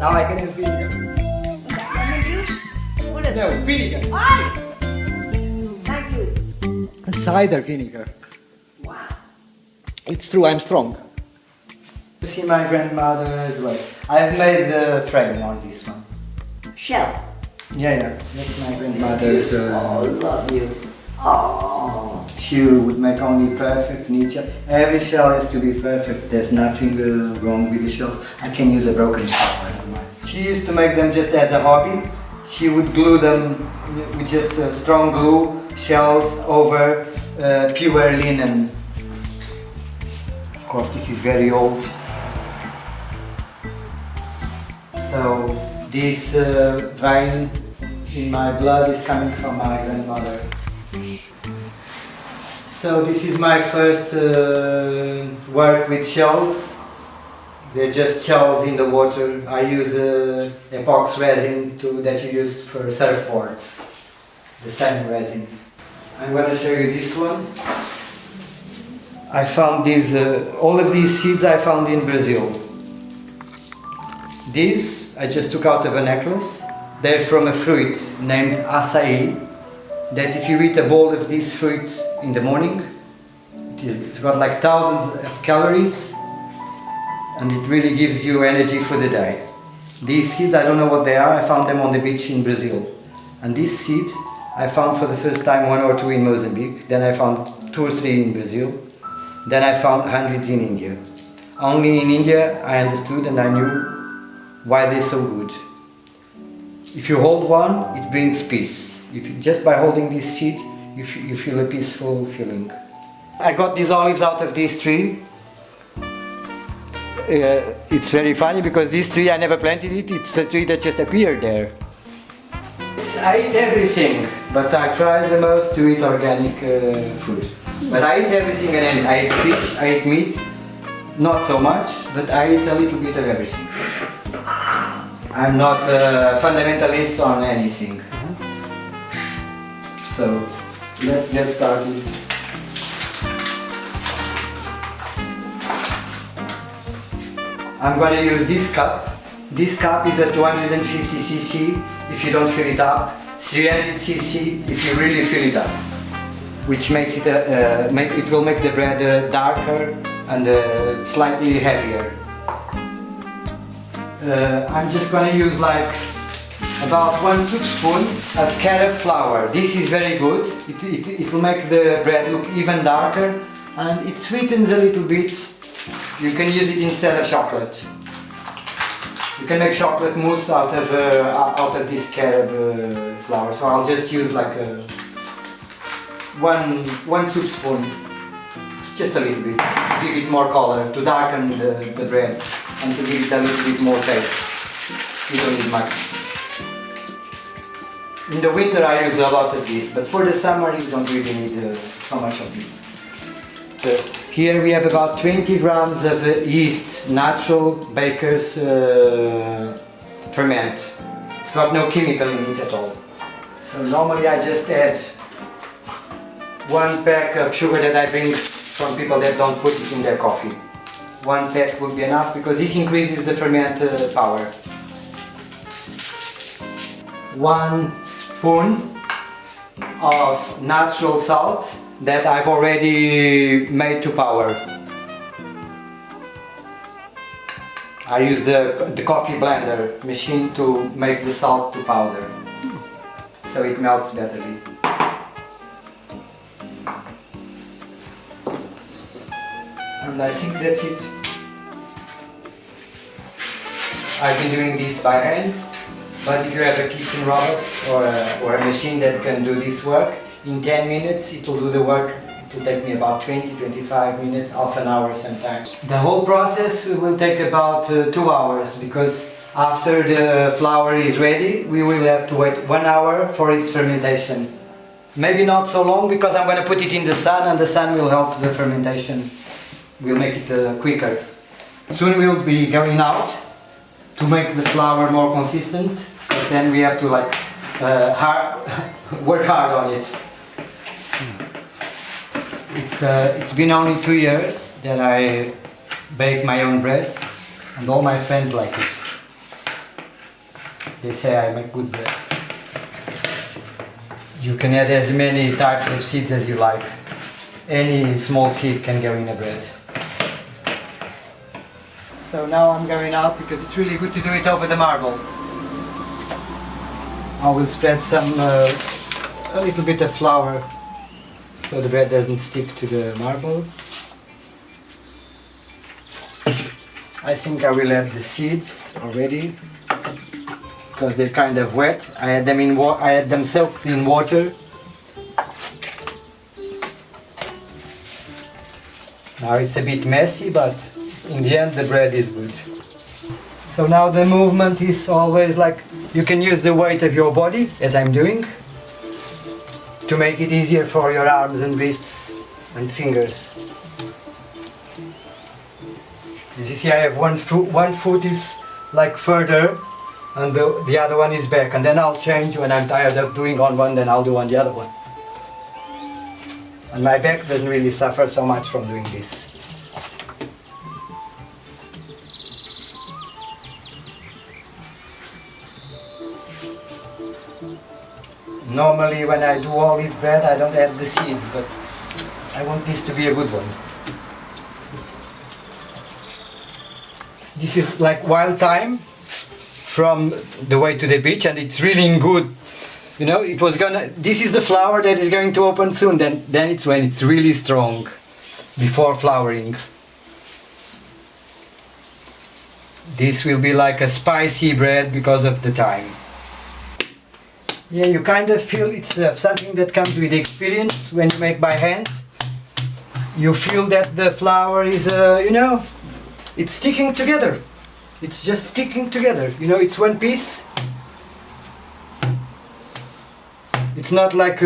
Now I can use vinegar. Lemon juice? What is No, vinegar. Why? Thank you. Cider vinegar. Wow. It's true, I'm strong. You see my grandmother as well. I've made the frame on this one. Shell. Yeah. That's my grandmother's. Oh, love you. Oh. She would make only perfect niche. Every shell has to be perfect. There's nothing wrong with the shell. I can use a broken shell, I don't mind. She used to make them just as a hobby. She would glue them with just strong glue shells over pure linen. Of course, this is very old. So this vein in my blood is coming from my grandmother. So this is my first work with shells. They're just shells in the water. I use epox resin that you use for surfboards. The same resin. I'm going to show you this one. I found these, all of these seeds I found in Brazil. These I just took out of a necklace. They're from a fruit named açaí. That if you eat a bowl of this fruit in the morning, it's got like thousands of calories and it really gives you energy for the day. These seeds, I don't know what they are, I found them on the beach in Brazil. And this seed I found for the first time 1 or 2 in Mozambique, then I found 2 or 3 in Brazil, then I found hundreds in India. Only in India I understood and I knew why they're so good. If you hold one, it brings peace. Just by holding this seed, you feel a peaceful feeling. I got these olives out of this tree. It's very funny because this tree, I never planted it, it's a tree that just appeared there. I eat everything, but I try the most to eat organic food. But I eat everything and anything. I eat fish, I eat meat, not so much, but I eat a little bit of everything. I'm not a fundamentalist on anything. So let's get started. I'm going to use this cup. This cup is a 250 cc if you don't fill it up, 300 cc if you really fill it up, which makes it it will make the bread darker and slightly heavier. I'm just going to use like about 1 soup spoon of carob flour. This is very good. It will make the bread look even darker and it sweetens a little bit. You can use it instead of chocolate. You can make chocolate mousse out of this carob flour. So I'll just use like one soup spoon, just a little bit, to give it more color, to darken the bread and to give it a little bit more taste. You don't need much. In the winter I use a lot of this, but for the summer you don't really need so much of this. Here we have about 20 grams of yeast, natural baker's ferment. It's got no chemical in it at all. So normally I just add 1 pack of sugar that I bring from people that don't put it in their coffee. 1 pack would be enough because this increases the ferment power. 1 spoon of natural salt that I've already made to powder. I use the coffee blender machine to make the salt to powder, so it melts betterly. And I think that's it. I've been doing this by hand, but if you have a kitchen robot or a machine that can do this work, in 10 minutes it will do the work. It will take me about 20-25 minutes, half an hour sometimes. The whole process will take about 2 hours because after the flour is ready we will have to wait 1 hour for its fermentation. Maybe not so long because I'm going to put it in the sun and the sun will help the fermentation. We'll make it quicker. Soon we'll be going out to make the flour more consistent, but then we have to like work hard on it. It's been only 2 years that I bake my own bread and all my friends like it. They say I make good bread. You can add as many types of seeds as you like. Any small seed can go in a bread. So now I'm going out because it's really good to do it over the marble. I will spread a little bit of flour so the bread doesn't stick to the marble. I think I will add the seeds already because they're kind of wet. I had them soaked in water. Now it's a bit messy, but in the end the bread is good. So now the movement is always like, you can use the weight of your body, as I'm doing, to make it easier for your arms and wrists and fingers. As you see, I have one foot is like further and the other one is back, and then I'll change when I'm tired of doing on one, then I'll do on the other one. And my back doesn't really suffer so much from doing this. Normally when I do olive bread I don't add the seeds, but I want this to be a good one. This is like wild thyme from the way to the beach, and it's really good. You know, this is the flower that is going to open soon, then it's when it's really strong, before flowering. This will be like a spicy bread because of the thyme. Yeah, you kind of feel it's something that comes with experience when you make by hand. You feel that the flour is, it's sticking together. It's just sticking together. You know, it's one piece. It's not like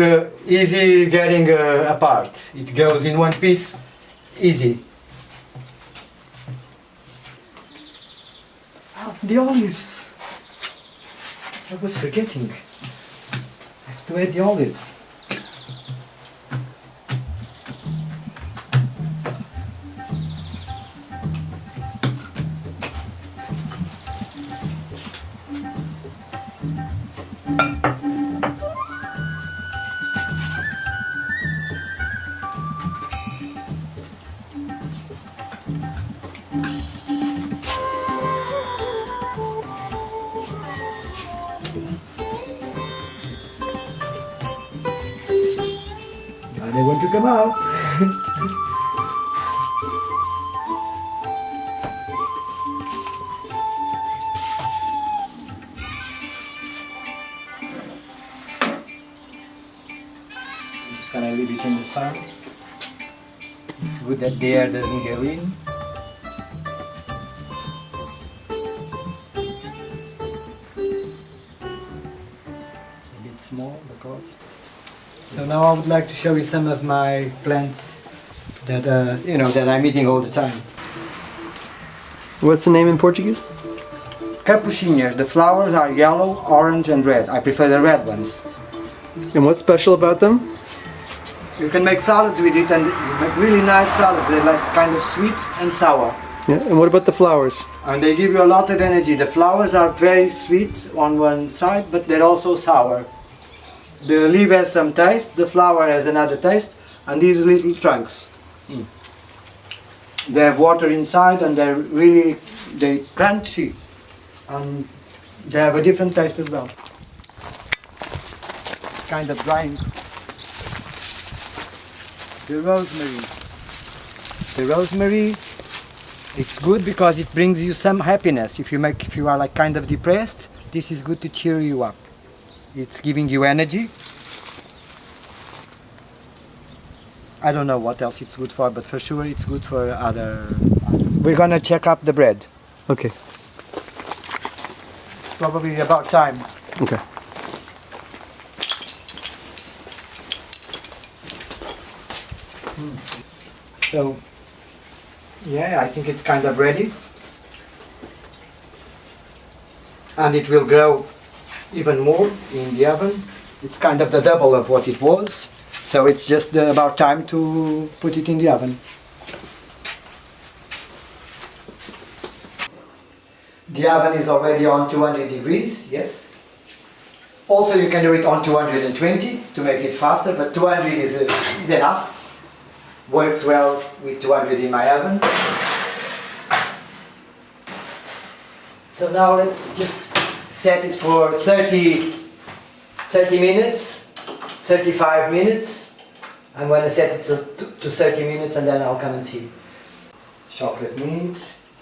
easy getting apart. It goes in one piece, easy. Oh, the olives. I was forgetting. I have to add the olives. They want to come out. I'm just gonna leave it in the sun. It's good that the air doesn't go in. It's a bit small, because. So now I would like to show you some of my plants that that I'm eating all the time. What's the name in Portuguese? Capuchinhas. The flowers are yellow, orange and red. I prefer the red ones. And what's special about them? You can make salads with it, and you make really nice salads. They're like kind of sweet and sour. Yeah. And what about the flowers? And they give you a lot of energy. The flowers are very sweet on one side, but they're also sour. The leaf has some taste, the flower has another taste, and these little trunks. They have water inside, and they're crunchy, and they have a different taste as well. Kind of drying. The rosemary. The rosemary, it's good because it brings you some happiness. If you are like kind of depressed, this is good to cheer you up. It's giving you energy. I don't know what else it's good for, but for sure it's good for other. We're gonna check up the bread. Okay. Probably about time. Okay. So, yeah, I think it's kind of ready. And it will grow even more in the oven. It's kind of the double of what it was. So it's just about time to put it in the oven. The oven is already on 200 degrees, yes. Also, you can do it on 220 to make it faster, but 200 is enough. Works well with 200 in my oven. So now let's just set it for 30 minutes, 35 minutes. I'm going to set it to 30 minutes and then I'll come and see. Chocolate mint,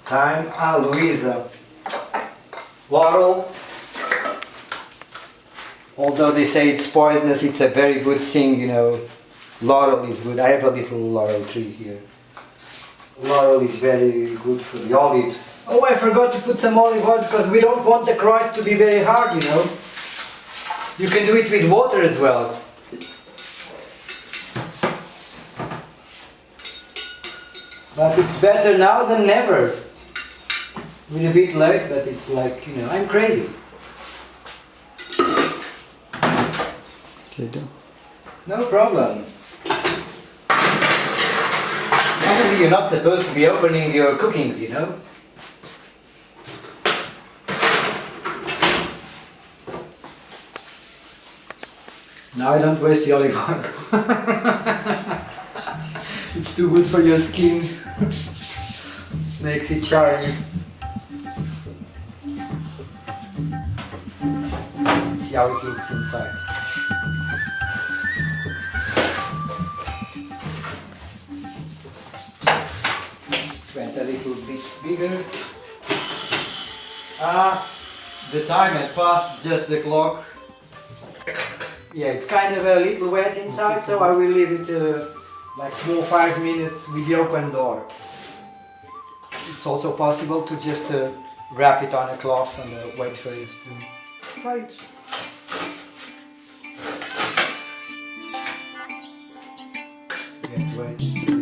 thyme, Louisa, laurel. Although they say it's poisonous, it's a very good thing, you know. Laurel is good. I have a little laurel tree here. Laurel is very good for the olives. Oh, I forgot to put some olive oil because we don't want the crust to be very hard, you know. You can do it with water as well. But it's better now than never. We're a bit late, but it's like, you know, I'm crazy. Okay, done. No problem. Normally you're not supposed to be opening your cookings, you know. Now I don't waste the olive oil. It's too good for your skin. Makes it shiny. See how it looks inside. Went a little bit bigger. The time had passed, just the clock. Yeah, it's kind of a little wet inside, so I will leave it like 4 or 5 minutes with the open door. It's also possible to just wrap it on a cloth and wait for it to try it. You have to wait.